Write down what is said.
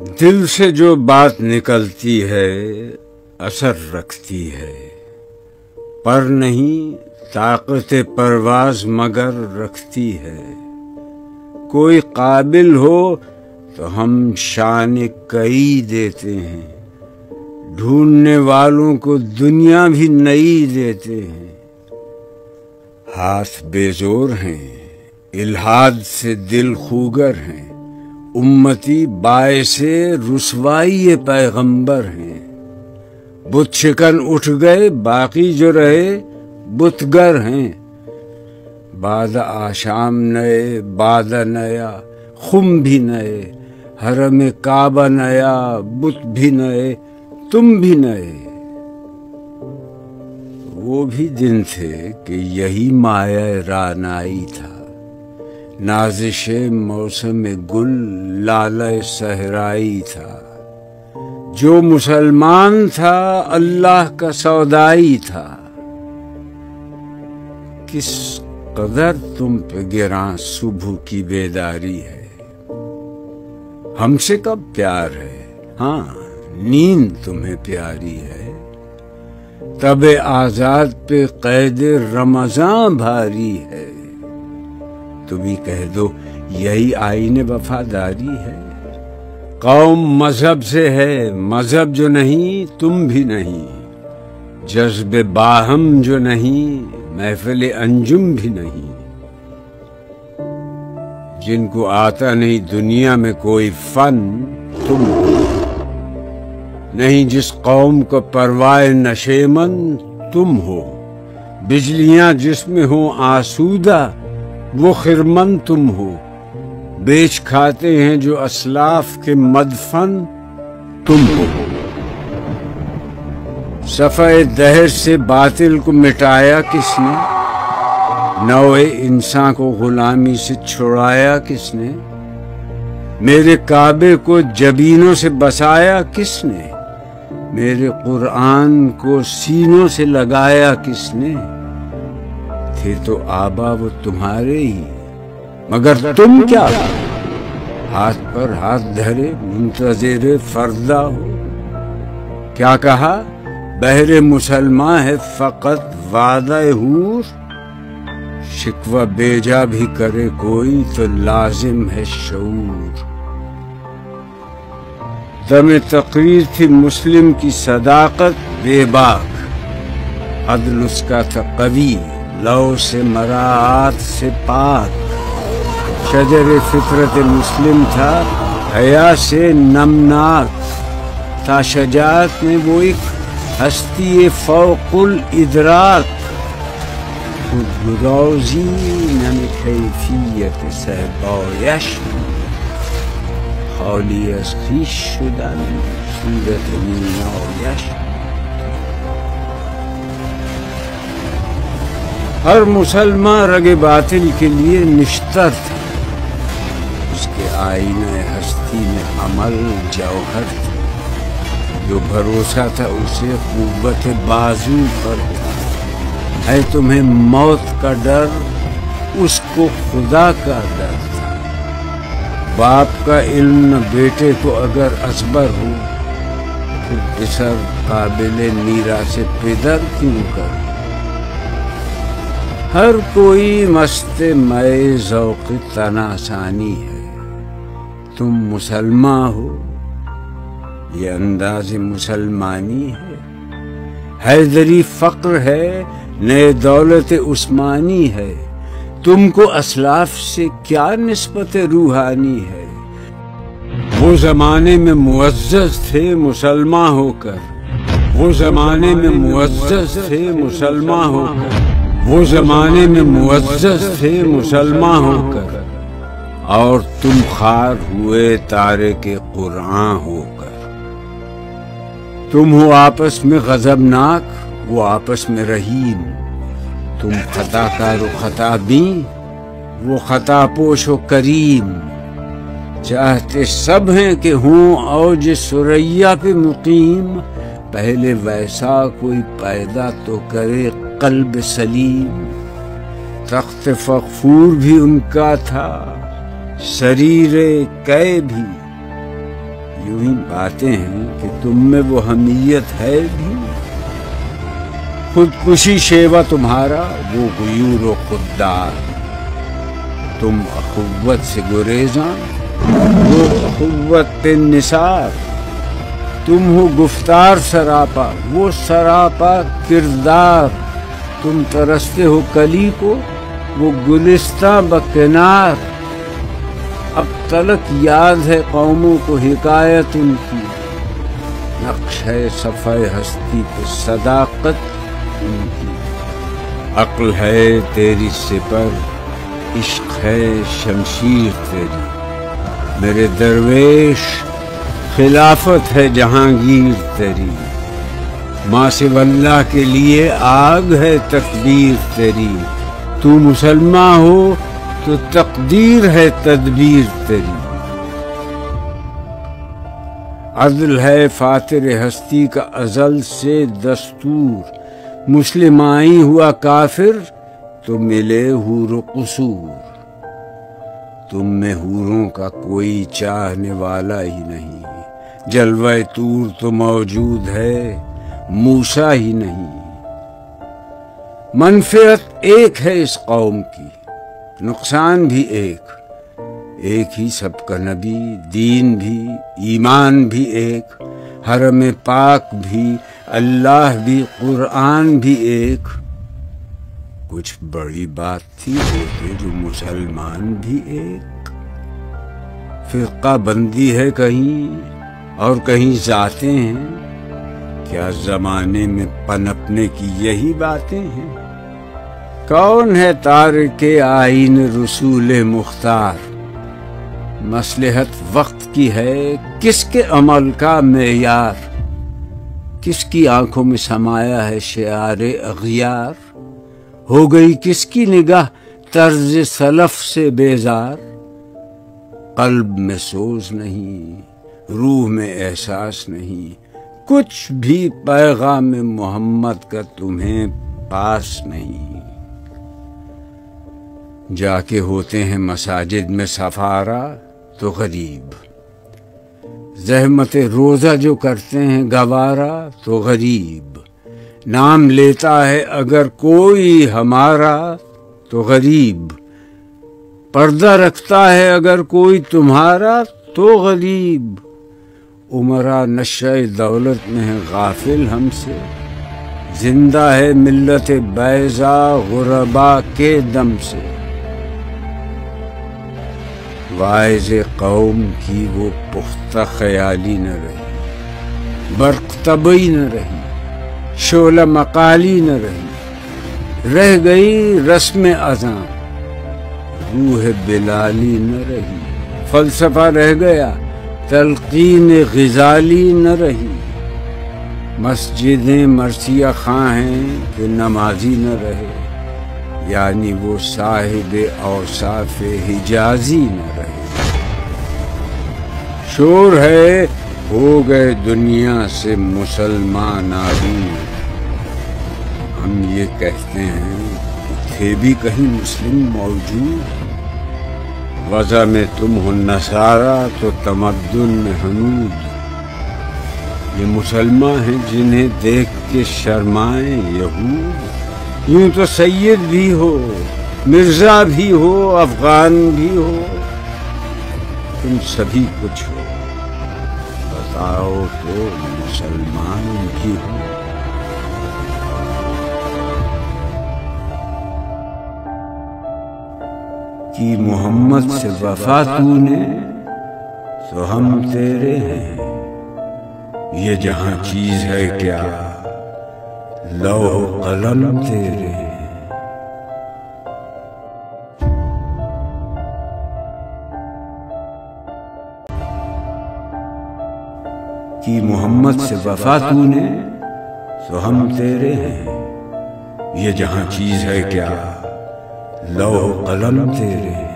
دل سے جو بات نکلتی ہے اثر رکھتی ہے، پر نہیں طاقت پرواز مگر رکھتی ہے۔ کوئی قابل ہو تو ہم شان کئی دیتے ہیں، ڈھونڈنے والوں کو دنیا بھی نئی دیتے ہیں۔ ہاتھ بے زور ہیں، الحاد سے دل خوگر ہیں، امتی باعث رسوائی پیغمبر ہیں۔ بت شکن اٹھ گئے، باقی جو رہے بتگر ہیں۔ بعد آشام نئے، بعد نیا خم بھی نئے، حرم کعبہ نیا، بت بھی نئے، تم بھی نئے۔ وہ بھی دن تھے کہ یہی مایہ رعنائی تھا، نازش موسم گل لالہ صحرائی تھا۔ جو مسلمان تھا اللہ کا سودائی تھا۔ کس قدر تم پہ گراں صبح کی بیداری ہے، ہم سے کب پیار ہے، ہاں نیند تمہیں پیاری ہے۔ تب آزاد پہ قید رمضان بھاری ہے، تو بھی کہہ دو یہی آئین وفاداری ہے۔ قوم مذہب سے ہے، مذہب جو نہیں تم بھی نہیں، جذب باہم جو نہیں محفل انجم بھی نہیں۔ جن کو آتا نہیں دنیا میں کوئی فن تم ہو، نہیں جس قوم کو پرواہ نشیمن تم ہو۔ بجلیاں جس میں ہوں آسودہ وہ خرمن تم ہو، بیچ کھاتے ہیں جو اسلاف کے مدفن تم ہو۔ صفحہ دہر سے باطل کو مٹایا کس نے، نوع انسان کو غلامی سے چھڑایا کس نے، میرے کعبے کو جبینوں سے بسایا کس نے، میرے قرآن کو سینوں سے لگایا کس نے۔ تھے تو آبا وہ تمہارے ہی، مگر تم کیا ہاتھ پر ہاتھ دھرے منتظر فردا ہو۔ کیا کہا بہر مسلمان ہے فقط وعدہ حور، شکوہ بیجا بھی کرے کوئی تو لازم ہے شعور۔ دم تقریر تھی مسلم کی صداقت بے باک، عدل اس کا تھا قوی لو سے مراعات سے پاک۔ شجر فطرت مسلم تھا حیا سے نمناک، تھا شجاعت میں وہ ایک ہستی فوق الادراک۔ خودگرازی نمی کیفیت صحبایش، خالی از خویش شدن صورت نیایش۔ ہر مسلمان رگ باطل کے لیے نشتر تھا، اس کے آئینہ ہستی میں عمل جوہر تھا۔ جو بھروسہ تھا اسے قوت بازو پر تھا، ہے تمہیں موت کا ڈر اس کو خدا کا ڈر تھا۔ باپ کا علم بیٹے کو اگر ازبر ہو، پھر پسر قابل میراث پدر کیوں کر۔ ہر کوئی مست مئے ذوق تناسانی ہے، تم مسلمان ہو یہ انداز مسلمانی ہے۔ حیدری فقر ہے نئے دولت عثمانی ہے، تم کو اسلاف سے کیا نسبت روحانی ہے۔ وہ زمانے میں معزز تھے مسلمان ہو کر، وہ زمانے میں معزز تھے مسلمان ہو کر، وہ زمانے میں معزز تھے مسلمان ہو کر، اور تم خار ہوئے تارک قرآن ہو کر۔ تم ہو آپس میں غضبناک وہ آپس میں رحیم، تم خطا کار و خطا بین وہ خطا پوش و کریم۔ چاہتے سب ہیں کہ ہوں اوج ثریا پہ مقیم، پہلے ویسا کوئی پیدا تو کرے قلب سلیم۔ تخت فغفور بھی ان کا تھا، سریر کے بھی، یوں ہی باتیں ہیں کہ تم میں وہ حمیت ہے بھی، خودکشی شیوا تمہارا وہ غیور و خوددار، تم اخوت سے گریزاں وہ اخوت پہ نثار، تم ہو گفتار سراپا وہ سراپا کردار، تم ترستے ہو کلی کو وہ گلستہ بکنار، اب تلک یاد ہے قوموں کو حکایت ان کی، نقش ہے صفحہ ہستی پہ صداقت ان کی، عقل ہے تیری سپر عشق ہے شمشیر تیری، میرے درویش خلافت ہے جہانگیر تیری، ماں سے واللہ کے لیے آگ ہے تکبیر تیری، تو مسلمان ہو تو تقدیر ہے تدبیر تیری، عدل ہے فاتر ہستی کا ازل سے دستور، مسلمائی ہوا کافر تو ملے حور و قصور، تم میں حوروں کا کوئی چاہنے والا ہی نہیں، جلوہ طور تو موجود ہے موسیٰ ہی نہیں، منفعت ایک ہے اس قوم کی نقصان بھی ایک ہی سب کا نبی، دین بھی ایمان بھی ایک، حرم پاک بھی اللہ بھی قرآن بھی ایک، کچھ بڑی بات تھی ہوتے جو مسلمان بھی ایک، فرقہ بندی ہے کہیں اور کہیں ذاتیں ہیں، کیا زمانے میں پنپنے کی یہی باتیں ہیں، کون ہے تارک آئین رسول مختار، مصلحت وقت کی ہے کس کے عمل کا معیار، کس کی آنکھوں میں سمایا ہے شعار اغیار، ہو گئی کس کی نگاہ طرز سلف سے بیزار، قلب میں سوز نہیں روح میں احساس نہیں، کچھ بھی پیغام محمد کا تمہیں پاس نہیں، جا کے ہوتے ہیں مساجد میں سفارا تو غریب، زحمت روزہ جو کرتے ہیں گوارا تو غریب، نام لیتا ہے اگر کوئی ہمارا تو غریب، پردہ رکھتا ہے اگر کوئی تمہارا تو غریب، عمرہ نشہ دولت میں ہے غافل ہم سے، زندہ ہے ملت بیضا غربا کے دم سے، واعظ قوم کی وہ پختہ خیالی نہ رہی، برق طبعی نہ رہی، شعلہ مقالی نہ رہی، رہ گئی رسم اذاں روح بلالی نہ رہی، فلسفہ رہ گیا تلقین غزالی نہ رہی، مسجدیں مرثیہ خواں ہیں کہ نمازی نہ رہے، یعنی وہ صاحب اوصاف حجازی نہ رہے، شور ہے ہو گئے دنیا سے مسلمان آدمی، ہم یہ کہتے ہیں کہ تھے بھی کہیں مسلم موجود، وضع میں تم ہو نصارا تو تمدن میں حنود، یہ مسلمان ہیں جنہیں دیکھ کے شرمائیں یہود، یوں تو سید بھی ہو مرزا بھی ہو افغان بھی ہو، تم سبھی کچھ ہو بتاؤ تو مسلمان بھی ہو۔ کی محمد سے وفا تو نے تو ہم تیرے ہیں، یہ جہاں چیز ہے کیا لوح و قلم تیرے ہیں۔ کی محمد سے وفا تو نے تو ہم تیرے ہیں، یہ جہاں چیز ہے کیا لوح و قلم تیرے ہیں۔